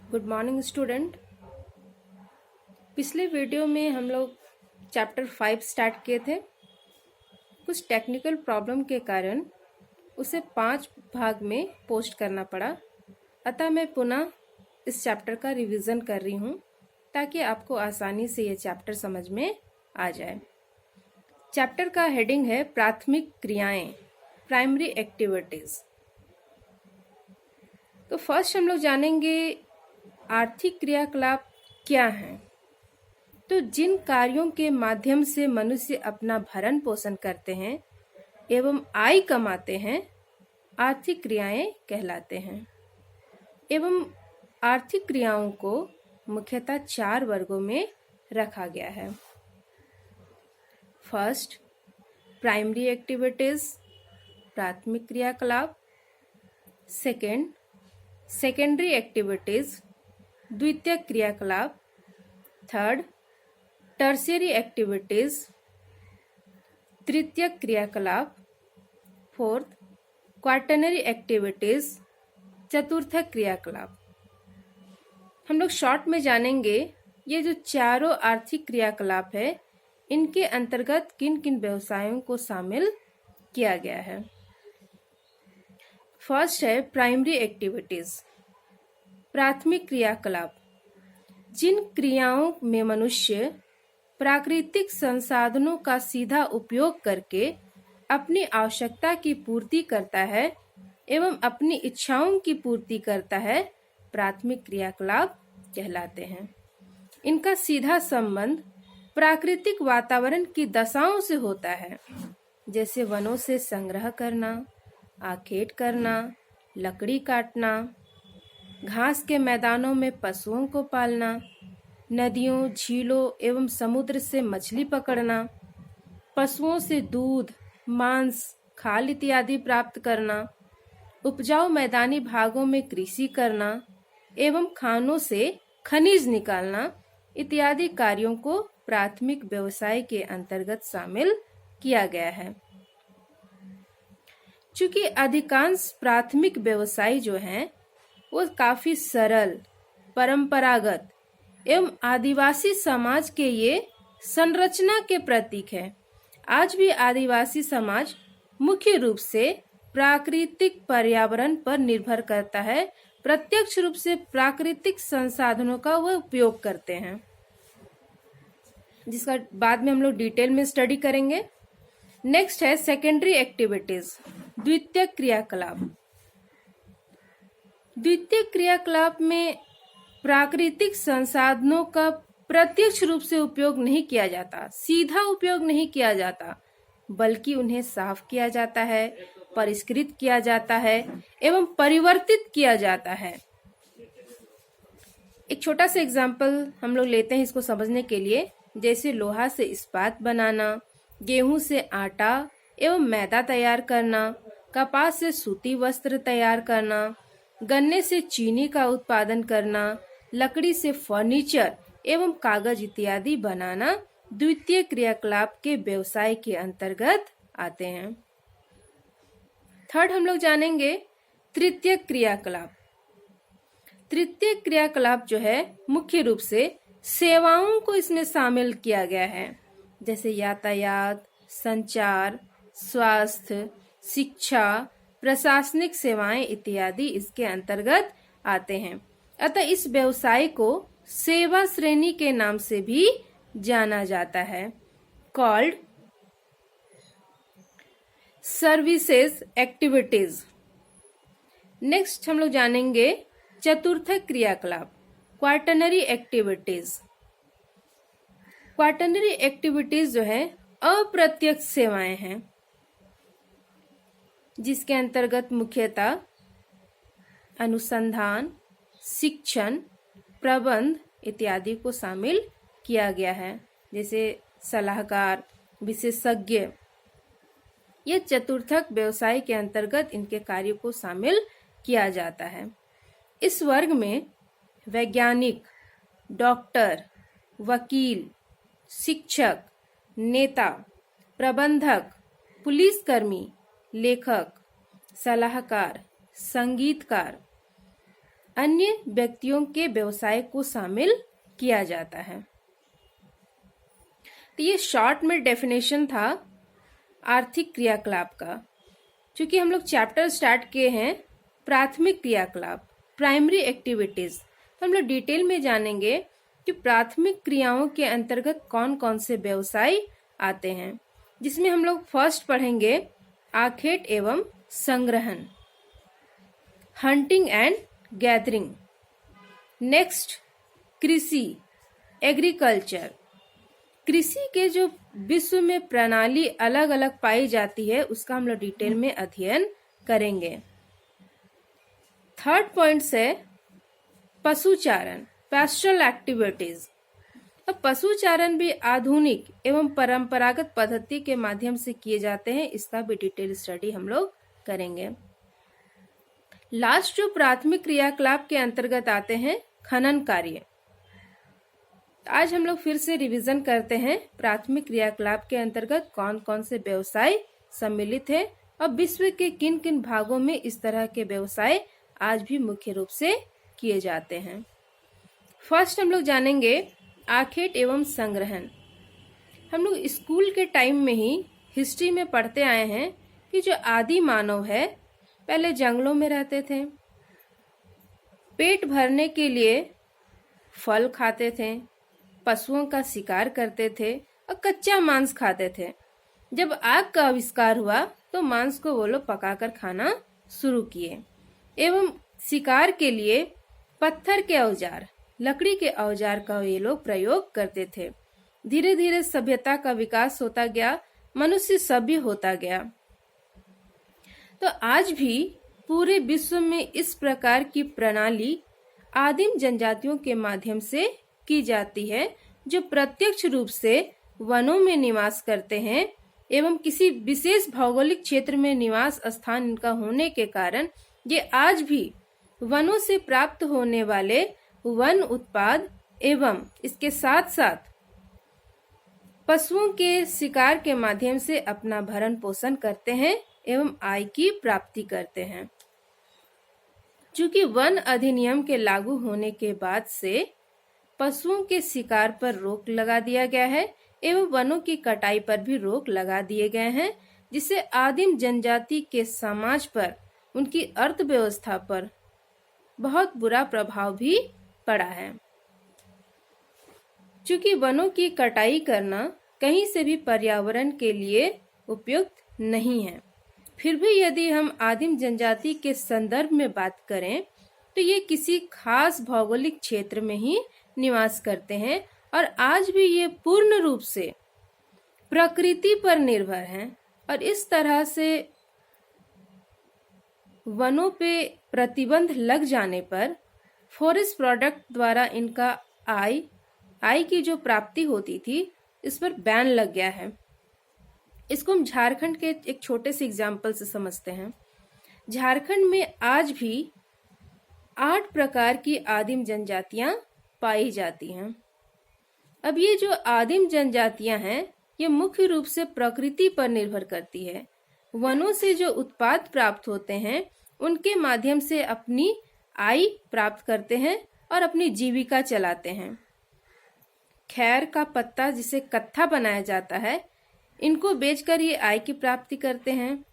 Good morning student. पिछले video में हम लोग चैप्टर 5 स्टार्ट किए थे। कुछ टेक्निकल प्रॉब्लम के कारण उसे 5 भाग में पोस्ट करना पड़ा, अतः मैं पुनः इस चैप्टर का रिवीजन कर रही हूँ ताकि आपको आसानी से ये चैप्टर समझ में आ जाए। चैप्टर का हेडिंग है प्राथमिक क्रियाएं, प्राइमरी एक्टिविटीज। तो फर्स्ट हम लोग जानेंगे आर्थिक क्रियाकलाप क्या हैं। तो जिन कार्यों के माध्यम से मनुष्य अपना भरण पोषण करते हैं एवं आय कमाते हैं, आर्थिक क्रियाएं कहलाते हैं। एवं आर्थिक क्रियाओं को मुख्यतः 4 वर्गों में रखा गया है। फर्स्ट, प्राइमरी एक्टिविटीज, प्राथमिक क्रियाकलाप। सेकेंड, सेकेंडरी एक्टिविटीज, द्वितीयक क्रियाकलाप। थर्ड, टर्शियरी एक्टिविटीज, तृतीयक क्रियाकलाप। फोर्थ, क्वार्टनरी एक्टिविटीज, चतुर्थक क्रियाकलाप। हम लोग शॉर्ट में जानेंगे ये जो चारों आर्थिक क्रियाकलाप है, इनके अंतर्गत किन किन व्यवसायों को शामिल किया गया है। फर्स्ट है प्राइमरी एक्टिविटीज, प्राथमिक क्रियाकलाप। जिन क्रियाओं में मनुष्य प्राकृतिक संसाधनों का सीधा उपयोग करके अपनी आवश्यकता की पूर्ति करता है एवं अपनी इच्छाओं की पूर्ति करता है, प्राथमिक क्रियाकलाप कहलाते हैं। इनका सीधा संबंध प्राकृतिक वातावरण की दशाओं से होता है, जैसे वनों से संग्रह करना, आखेट करना, लकड़ी काटना, घास के मैदानों में पशुओं को पालना, नदियों, झीलों एवं समुद्र से मछली पकड़ना, पशुओं से दूध, मांस, खाल इत्यादि प्राप्त करना, उपजाऊ मैदानी भागों में कृषि करना एवं खानों से खनिज निकालना इत्यादि कार्यों को प्राथमिक व्यवसाय के अंतर्गत शामिल किया गया है। चूंकि अधिकांश प्राथमिक व्यवसाय जो हैं वो काफी सरल, परंपरागत एवं आदिवासी समाज के ये संरचना के प्रतीक है। आज भी आदिवासी समाज मुख्य रूप से प्राकृतिक पर्यावरण पर निर्भर करता है, प्रत्यक्ष रूप से प्राकृतिक संसाधनों का वह उपयोग करते हैं, जिसका बाद में हम लोग डिटेल में स्टडी करेंगे। नेक्स्ट है सेकेंडरी एक्टिविटीज, द्वितीयक क्रियाकलाप। द्वितीयक क्रियाकलाप में प्राकृतिक संसाधनों का प्रत्यक्ष रूप से उपयोग नहीं किया जाता, सीधा उपयोग नहीं किया जाता, बल्कि उन्हें साफ किया जाता है, परिष्कृत किया जाता है एवं परिवर्तित किया जाता है। एक छोटा सा एग्जाम्पल हम लोग लेते हैं इसको समझने के लिए, जैसे लोहा से इस्पात बनाना, गेहूं से आटा एवं मैदा तैयार करना, कपास से सूती वस्त्र तैयार करना, गन्ने से चीनी का उत्पादन करना, लकड़ी से फर्नीचर एवं कागज इत्यादि बनाना द्वितीय क्रियाकलाप के व्यवसाय के अंतर्गत आते हैं। थर्ड हम लोग जानेंगे तृतीय क्रियाकलाप। तृतीय क्रियाकलाप जो है मुख्य रूप से सेवाओं को इसमें शामिल किया गया है, जैसे यातायात, संचार, स्वास्थ्य, शिक्षा, प्रशासनिक सेवाएं इत्यादि इसके अंतर्गत आते हैं। अतः इस व्यवसाय को सेवा श्रेणी के नाम से भी जाना जाता है, कॉल्ड सर्विसेज एक्टिविटीज। नेक्स्ट हम लोग जानेंगे चतुर्थक क्रियाकलाप, क्वार्टनरी एक्टिविटीज। क्वार्टनरी एक्टिविटीज जो है अप्रत्यक्ष सेवाएं हैं, जिसके अंतर्गत मुख्यतः अनुसंधान, शिक्षण, प्रबंध इत्यादि को शामिल किया गया है, जैसे सलाहकार, विशेषज्ञ। ये चतुर्थक व्यवसाय के अंतर्गत इनके कार्यों को शामिल किया जाता है। इस वर्ग में वैज्ञानिक, डॉक्टर, वकील, शिक्षक, नेता, प्रबंधक, पुलिसकर्मी, लेखक, सलाहकार, संगीतकार, अन्य व्यक्तियों के व्यवसाय को शामिल किया जाता है। तो ये शॉर्ट में डेफिनेशन था आर्थिक क्रियाकलाप का। चूंकि हम लोग चैप्टर स्टार्ट किए हैं प्राथमिक क्रियाकलाप, प्राइमरी एक्टिविटीज, तो हम लोग डिटेल में जानेंगे कि प्राथमिक क्रियाओं के अंतर्गत कौन कौन से व्यवसाय आते हैं, जिसमें हम लोग फर्स्ट पढ़ेंगे आखेट एवं संग्रहण, हंटिंग एंड गैदरिंग। नेक्स्ट कृषि, एग्रीकल्चर। कृषि के जो विश्व में प्रणाली अलग अलग पाई जाती है उसका हम लोग डिटेल में अध्ययन करेंगे। थर्ड पॉइंट है पशुचारण, पैस्टोरल एक्टिविटीज। अब पशुचारण भी आधुनिक एवं परंपरागत पद्धति के माध्यम से किए जाते हैं, इसका भी डिटेल स्टडी हम लोग करेंगे। लास्ट जो प्राथमिक क्रियाकलाप के अंतर्गत आते हैं खनन कार्य। आज हम लोग फिर से रिवीजन करते हैं प्राथमिक क्रियाकलाप के अंतर्गत कौन कौन से व्यवसाय सम्मिलित है और विश्व के किन किन भागों में इस तरह के व्यवसाय आज भी मुख्य रूप से किए जाते हैं। फर्स्ट हम लोग जानेंगे आखेट एवं संग्रहण। हम लोग स्कूल के टाइम में ही हिस्ट्री में पढ़ते आए हैं कि जो आदि मानव है पहले जंगलों में रहते थे, पेट भरने के लिए फल खाते थे, पशुओं का शिकार करते थे और कच्चा मांस खाते थे। जब आग का आविष्कार हुआ तो मांस को वो लोग पकाकर खाना शुरू किए एवं शिकार के लिए पत्थर के औजार, लकड़ी के औजार का ये लोग प्रयोग करते थे। धीरे धीरे सभ्यता का विकास होता गया, मनुष्य सभ्य होता गया। तो आज भी पूरे विश्व में इस प्रकार की प्रणाली आदिम जनजातियों के माध्यम से की जाती है, जो प्रत्यक्ष रूप से वनों में निवास करते हैं एवं किसी विशेष भौगोलिक क्षेत्र में निवास स्थान इनका होने के कारण ये आज भी वनों से प्राप्त होने वाले वन उत्पाद एवं इसके साथ साथ पशुओं के शिकार के माध्यम से अपना भरण पोषण करते हैं एवं आय की प्राप्ति करते हैं। चूंकि वन अधिनियम के लागू होने के बाद से पशुओं के शिकार पर रोक लगा दिया गया है एवं वनों की कटाई पर भी रोक लगा दिए गए हैं, जिससे आदिम जनजाति के समाज पर, उनकी अर्थव्यवस्था पर बहुत बुरा प्रभाव भी पड़ा है। चूंकि वनों की कटाई करना कहीं से भी पर्यावरण के लिए उपयुक्त नहीं है, फिर भी यदि हम आदिम जनजाति के संदर्भ में बात करें तो ये किसी खास भौगोलिक क्षेत्र में ही निवास करते हैं और आज भी ये पूर्ण रूप से प्रकृति पर निर्भर हैं और इस तरह से वनों पे प्रतिबंध लग जाने पर फॉरेस्ट प्रोडक्ट द्वारा इनका आय की जो प्राप्ति होती थी इस पर बैन लग गया है। इसको हम झारखंड के एक छोटे से एग्जाम्पल से समझते हैं। झारखंड में आज भी 8 प्रकार की आदिम जनजातियां पाई जाती हैं। अब ये जो आदिम जनजातियां हैं ये मुख्य रूप से प्रकृति पर निर्भर करती है। वनों से जो उत्पाद प्राप्त होते हैं उनके माध्यम से अपनी आय प्राप्त करते हैं और अपनी जीविका चलाते हैं। खैर का पत्ता जिसे कत्था बनाया जाता है, इनको बेचकर ये आय की प्राप्ति करते हैं।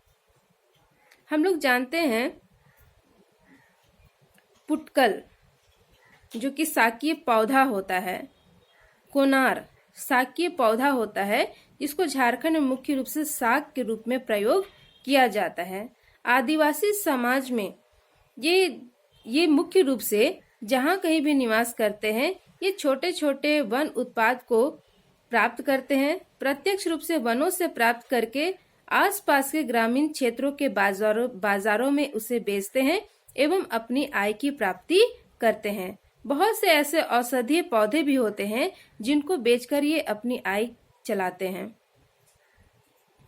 हम लोग जानते हैं पुटकल जो कि साकीय पौधा होता है, कोनार साकीय पौधा होता है जिसको झारखंड में मुख्य रूप से साग के रूप में प्रयोग किया जाता है। आदिवासी समाज में ये मुख्य रूप से जहाँ कहीं भी निवास करते हैं ये छोटे छोटे वन उत्पाद को प्राप्त करते हैं। प्रत्यक्ष रूप से वनों से प्राप्त करके आसपास के ग्रामीण क्षेत्रों के बाजारों में उसे बेचते हैं एवं अपनी आय की प्राप्ति करते हैं। बहुत से ऐसे औषधीय पौधे भी होते हैं जिनको बेचकर ये अपनी आय चलाते हैं।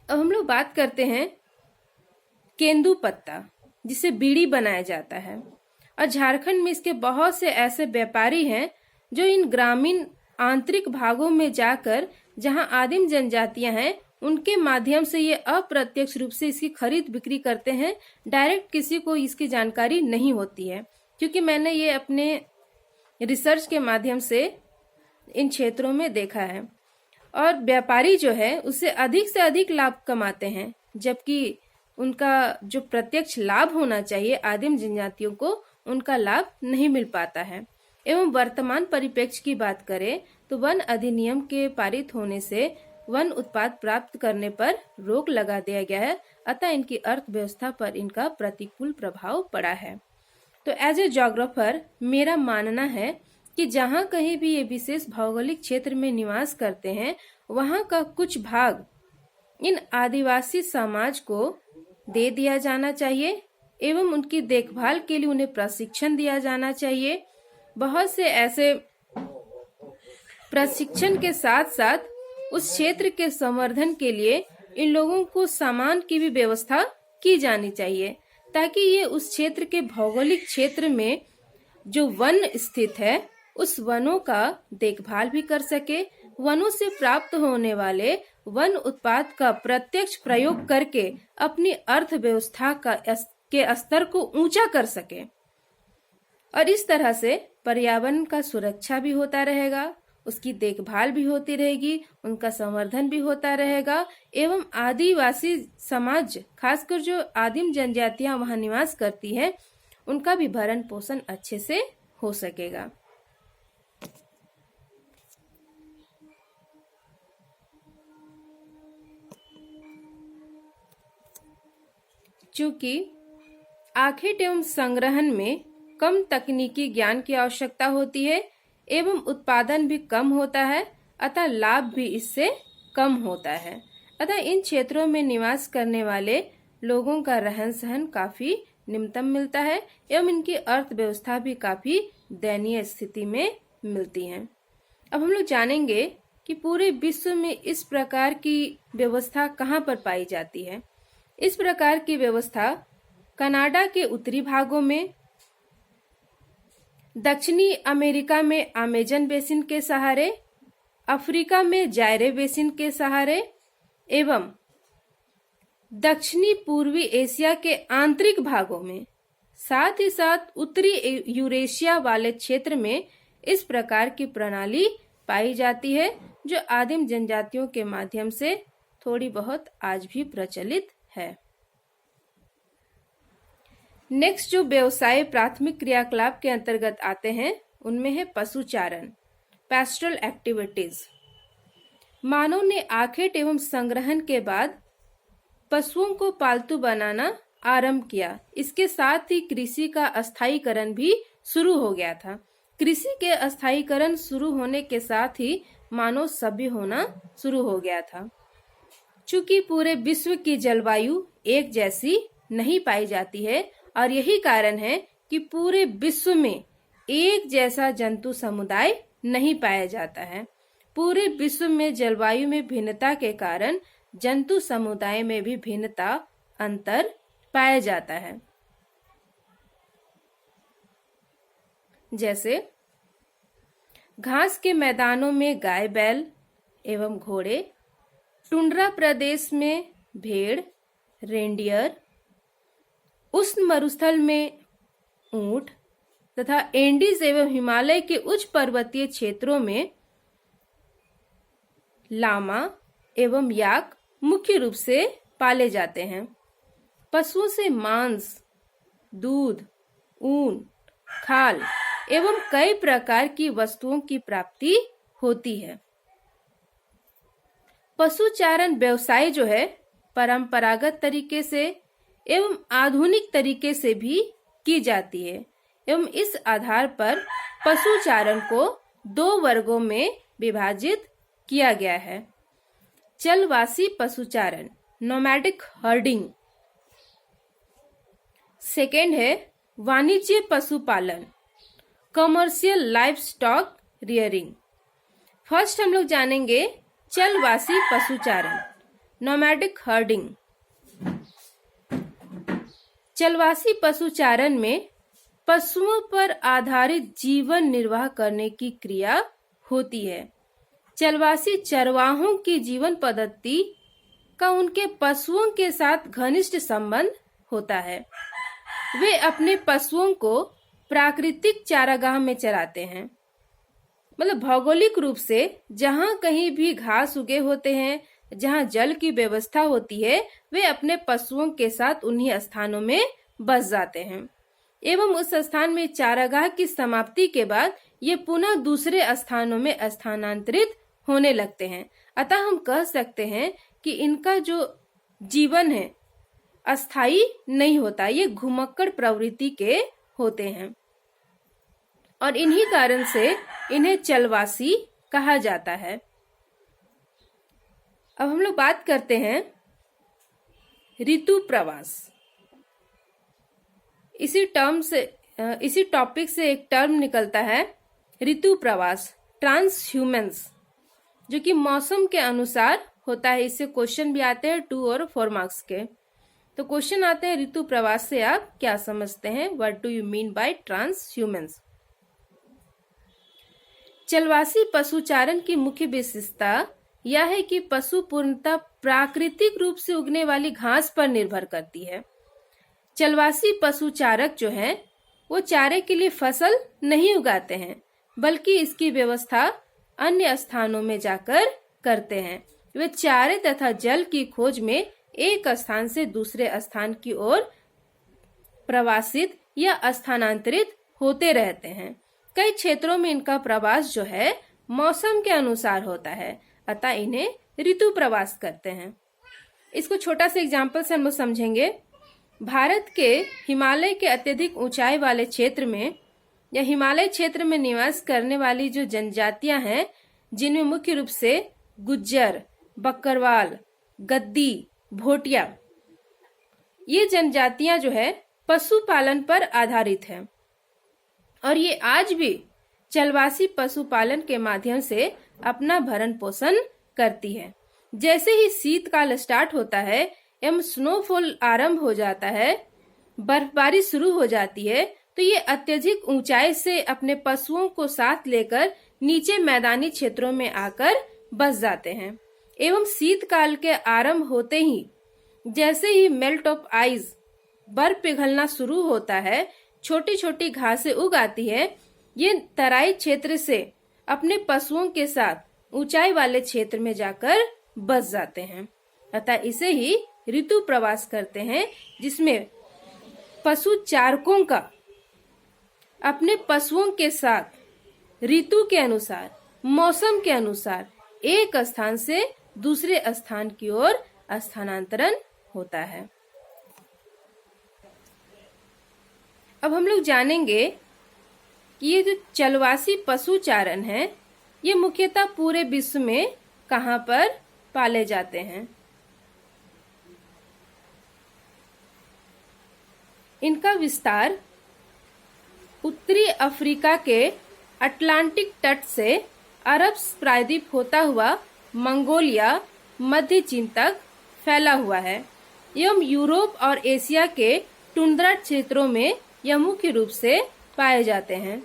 अब हम लोग बात करते हैं केंदू पत्ता जिसे बीड़ी बनाया जाता है और झारखंड में इसके बहुत से ऐसे व्यापारी हैं जो इन ग्रामीण आंतरिक भागों में जाकर जहां आदिम जनजातियां हैं उनके माध्यम से ये अप्रत्यक्ष रूप से इसकी खरीद बिक्री करते हैं। डायरेक्ट किसी को इसकी जानकारी नहीं होती है। क्योंकि मैंने ये अपने रिसर्च के माध्यम से इन क्षेत्रों में देखा है। और व्यापारी जो है उससे अधिक लाभ कमाते हैं, जबकि उनका जो प्रत्यक्ष लाभ होना चाहिए आदिम जनजातियों को, उनका लाभ नहीं मिल पाता है। एवं वर्तमान परिप्रेक्ष्य की बात करें तो वन अधिनियम के पारित होने से वन उत्पाद प्राप्त करने पर रोक लगा दिया गया है, अतः इनकी अर्थव्यवस्था पर इनका प्रतिकूल प्रभाव पड़ा है। तो एज ए ज्योग्राफर मेरा मानना है कि जहाँ कहीं भी ये विशेष भौगोलिक क्षेत्र में निवास करते हैं, वहाँ का कुछ भाग इन आदिवासी समाज को दे दिया जाना चाहिए एवं उनकी देखभाल के लिए उन्हें प्रशिक्षण दिया जाना चाहिए। बहुत से ऐसे प्रशिक्षण के साथ साथ उस क्षेत्र के संवर्धन के लिए इन लोगों को सामान की भी व्यवस्था की जानी चाहिए, ताकि ये उस क्षेत्र के भौगोलिक क्षेत्र में जो वन स्थित है उस वनों का देखभाल भी कर सके, वनों से प्राप्त होने वाले वन उत्पाद का प्रत्यक्ष प्रयोग करके अपनी अर्थव्यवस्था के स्तर को ऊंचा कर सके। और इस तरह से पर्यावरण का सुरक्षा भी होता रहेगा, उसकी देखभाल भी होती रहेगी, उनका संवर्धन भी होता रहेगा एवं आदिवासी समाज, खासकर जो आदिम जनजातियां वहां निवास करती है, उनका भी भरण पोषण अच्छे से हो सकेगा। चूंकि आखेट एवं संग्रहण में कम तकनीकी ज्ञान की आवश्यकता होती है एवं उत्पादन भी कम होता है, अतः लाभ भी इससे कम होता है। अतः इन क्षेत्रों में निवास करने वाले लोगों का रहन सहन काफी निम्नतम मिलता है एवं इनकी अर्थव्यवस्था भी काफी दयनीय स्थिति में मिलती है। अब हम लोग जानेंगे कि पूरे विश्व में इस प्रकार की व्यवस्था कहाँ पर पाई जाती है। इस प्रकार की व्यवस्था कनाडा के उत्तरी भागों में, दक्षिणी अमेरिका में अमेजन बेसिन के सहारे, अफ्रीका में जायरे बेसिन के सहारे एवं दक्षिणी पूर्वी एशिया के आंतरिक भागों में, साथ ही साथ उत्तरी यूरेशिया वाले क्षेत्र में इस प्रकार की प्रणाली पाई जाती है, जो आदिम जनजातियों के माध्यम से थोड़ी बहुत आज भी प्रचलित है। नेक्स्ट जो व्यवसाय प्राथमिक क्रियाकलाप के अंतर्गत आते हैं उनमें है पशुचारण, पैस्टोरल एक्टिविटीज। मानव ने आखेट एवं संग्रहण के बाद पशुओं को पालतू बनाना आरंभ किया। इसके साथ ही कृषि का अस्थायीकरण भी शुरू हो गया था। कृषि के अस्थायीकरण शुरू होने के साथ ही मानव सभ्य होना शुरू हो गया था। चूंकि पूरे विश्व की जलवायु एक जैसी नहीं पाई जाती है और यही कारण है कि पूरे विश्व में एक जैसा जंतु समुदाय नहीं पाया जाता है। पूरे विश्व में जलवायु में भिन्नता के कारण जंतु समुदाय में भी भिन्नता, अंतर पाया जाता है। जैसे घास के मैदानों में गाय बैल एवं घोड़े, टुंड्रा प्रदेश में भेड़, रेंडियर, उष्ण मरुस्थल में ऊंट तथा एंडीज एवं हिमालय के उच्च पर्वतीय क्षेत्रों में लामा एवं याक मुख्य रूप से पाले जाते हैं। पशुओं से मांस, दूध, ऊन, खाल एवं कई प्रकार की वस्तुओं की प्राप्ति होती है। पशुचारण व्यवसाय जो है परंपरागत तरीके से एवं आधुनिक तरीके से भी की जाती है एवं इस आधार पर पशुचारण को 2 वर्गों में विभाजित किया गया है। चलवासी पशुचारण, नोमैडिक हर्डिंग। सेकेंड है वाणिज्य पशुपालन, commercial life stock rearing. First हम लोग जानेंगे चलवासी पशुचारण, नोमैडिक हर्डिंग। चलवासी पशुचारण में पशुओं पर आधारित जीवन निर्वाह करने की क्रिया होती है। चलवासी चरवाहों की जीवन पद्धति का उनके पशुओं के साथ घनिष्ठ संबंध होता है। वे अपने पशुओं को प्राकृतिक चारागाह में चराते हैं। मतलब भौगोलिक रूप से जहां कहीं भी घास उगे होते हैं, जहां जल की व्यवस्था होती है, वे अपने पशुओं के साथ उन्हीं स्थानों में बस जाते हैं एवं उस स्थान में चारागाह की समाप्ति के बाद ये पुनः दूसरे स्थानों में स्थानांतरित होने लगते हैं। अतः हम कह सकते हैं कि इनका जो जीवन है अस्थायी नहीं होता, ये घुमक्कड़ प्रवृत्ति के होते हैं और इन्हीं कारण से इन्हें चलवासी कहा जाता है। अब हम लोग बात करते हैं ऋतु प्रवास। इसी टॉपिक से एक टर्म निकलता है ऋतु प्रवास, ट्रांसह्यूमेंस, जो कि मौसम के अनुसार होता है। इससे क्वेश्चन भी आते हैं 2 और 4 मार्क्स के। तो क्वेश्चन आते हैं ऋतु प्रवास से आप क्या समझते हैं, what do you mean by transhumance. चलवासी पशुचारण की मुख्य विशेषता यह है कि पशु पूर्णतः प्राकृतिक रूप से उगने वाली घास पर निर्भर करती है। चलवासी पशुचारक जो है वो चारे के लिए फसल नहीं उगाते हैं, बल्कि इसकी व्यवस्था अन्य स्थानों में जाकर करते हैं। वे चारे तथा जल की खोज में एक स्थान से दूसरे स्थान की ओर प्रवासित या स्थानांतरित होते रहते हैं। कई क्षेत्रों में इनका प्रवास जो है मौसम के अनुसार होता है, अतः इन्हें ऋतु प्रवास करते हैं। इसको छोटा सा एग्जाम्पल से हम लोग समझेंगे। भारत के हिमालय के अत्यधिक ऊंचाई वाले क्षेत्र में या हिमालय क्षेत्र में निवास करने वाली जो जनजातियां हैं, जिनमें मुख्य रूप से गुज्जर, बकरवाल, गद्दी, भोटिया, ये जनजातियां जो है पशुपालन पर आधारित है और ये आज भी चलवासी पशुपालन के माध्यम से अपना भरण पोषण करती है। जैसे ही शीतकाल स्टार्ट होता है एवं स्नोफॉल आरंभ हो जाता है, बर्फबारी शुरू हो जाती है, तो ये अत्यधिक ऊंचाई से अपने पशुओं को साथ लेकर नीचे मैदानी क्षेत्रों में आकर बस जाते हैं एवं शीतकाल के आरंभ होते ही जैसे ही मेल्ट ऑफ आइस, बर्फ पिघलना शुरू होता है, छोटी छोटी घासें उग आती है। ये तराई क्षेत्र से अपने पशुओं के साथ ऊंचाई वाले क्षेत्र में जाकर बस जाते हैं, अतः इसे ही ऋतु प्रवास करते हैं, जिसमें पशु चारकों का अपने पशुओं के साथ ऋतु के अनुसार, मौसम के अनुसार एक स्थान से दूसरे स्थान की ओर स्थानांतरण होता है। अब हम लोग जानेंगे कि ये जो चलवासी पशुचारण है, ये मुख्यतः पूरे विश्व में कहाँ पर पाले जाते हैं। इनका विस्तार उत्तरी अफ्रीका के अटलांटिक तट से अरब प्रायद्वीप होता हुआ मंगोलिया, मध्य चीन तक फैला हुआ है एवं यूरोप और एशिया के टुंड्रा क्षेत्रों में यह मुख्य रूप से पाए जाते हैं।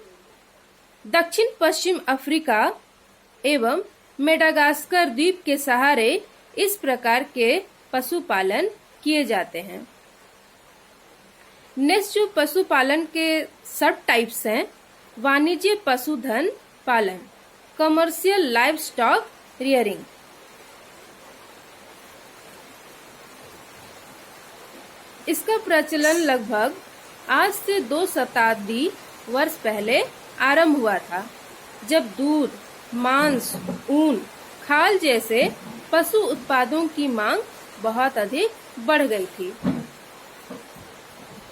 दक्षिण पश्चिम अफ्रीका एवं मेडागास्कर द्वीप के सहारे इस प्रकार के पशुपालन किए जाते हैं। नेक्स्ट जो पशुपालन के सब टाइप्स हैं, वाणिज्य पशुधन पालन, कमर्शियल लाइव स्टॉक रियरिंग। इसका प्रचलन लगभग आज से 2 शताब्दी वर्ष पहले आरंभ हुआ था, जब दूध, मांस, ऊन, खाल जैसे पशु उत्पादों की मांग बहुत अधिक बढ़ गई थी।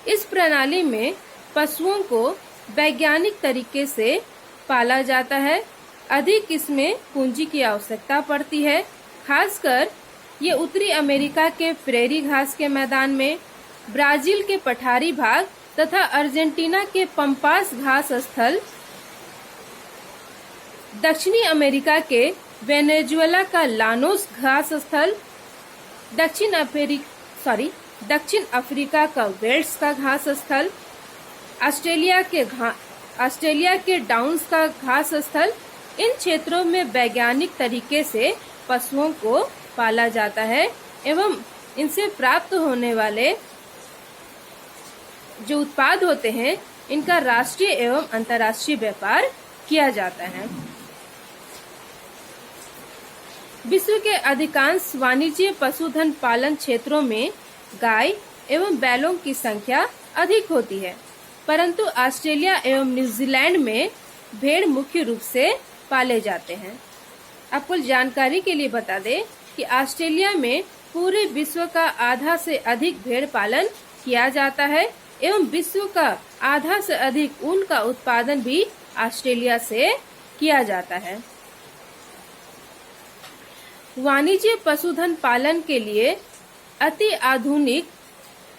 इस प्रणाली में पशुओं को वैज्ञानिक तरीके से पाला जाता है। अधिक इसमें पूंजी की आवश्यकता पड़ती है, खासकर ये उत्तरी अमेरिका के प्रेरी घास के मैदान में, ब्राजील के पठारी भाग तथा अर्जेंटीना के पंपास घास स्थल, दक्षिणी अमेरिका के वेनेजुएला का लानोस घास स्थल, दक्षिण अफ्रीका का वेल्स का घास स्थल, ऑस्ट्रेलिया के डाउन्स का घास स्थल, इन क्षेत्रों में वैज्ञानिक तरीके से पशुओं को पाला जाता है एवं इनसे प्राप्त होने वाले जो उत्पाद होते हैं इनका राष्ट्रीय एवं अंतर्राष्ट्रीय व्यापार किया जाता है। विश्व के अधिकांश वाणिज्य पशुधन पालन क्षेत्रों में गाय एवं बैलों की संख्या अधिक होती है, परंतु ऑस्ट्रेलिया एवं न्यूजीलैंड में भेड़ मुख्य रूप से पाले जाते हैं। आपको जानकारी के लिए बता दें कि ऑस्ट्रेलिया में पूरे विश्व का आधा से अधिक भेड़ पालन किया जाता है एवं विश्व का आधा से अधिक ऊन का उत्पादन भी ऑस्ट्रेलिया से किया जाता है। वाणिज्य पशुधन पालन के लिए अति आधुनिक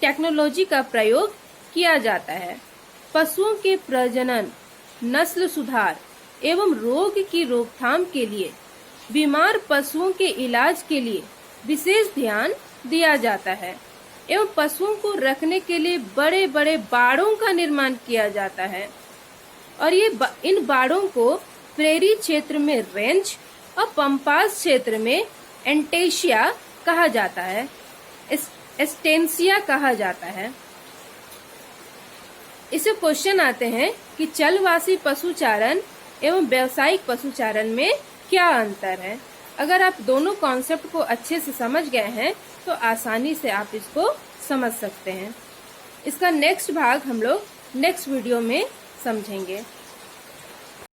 टेक्नोलॉजी का प्रयोग किया जाता है। पशुओं के प्रजनन, नस्ल सुधार एवं रोग की रोकथाम के लिए, बीमार पशुओं के इलाज के लिए विशेष ध्यान दिया जाता है एवं पशुओं को रखने के लिए बड़े बड़े बाड़ों का निर्माण किया जाता है और इन बाड़ों को प्रेरी क्षेत्र में रेंज और पंपास क्षेत्र में एंटेशिया कहा जाता है, एस्टेंसिया कहा जाता है। इससे क्वेश्चन आते हैं कि चलवासी पशुचारण एवं व्यावसायिक पशुचारण में क्या अंतर है। अगर आप दोनों कॉन्सेप्ट को अच्छे से समझ गए हैं तो आसानी से आप इसको समझ सकते हैं। इसका नेक्स्ट भाग हम लोग नेक्स्ट वीडियो में समझेंगे।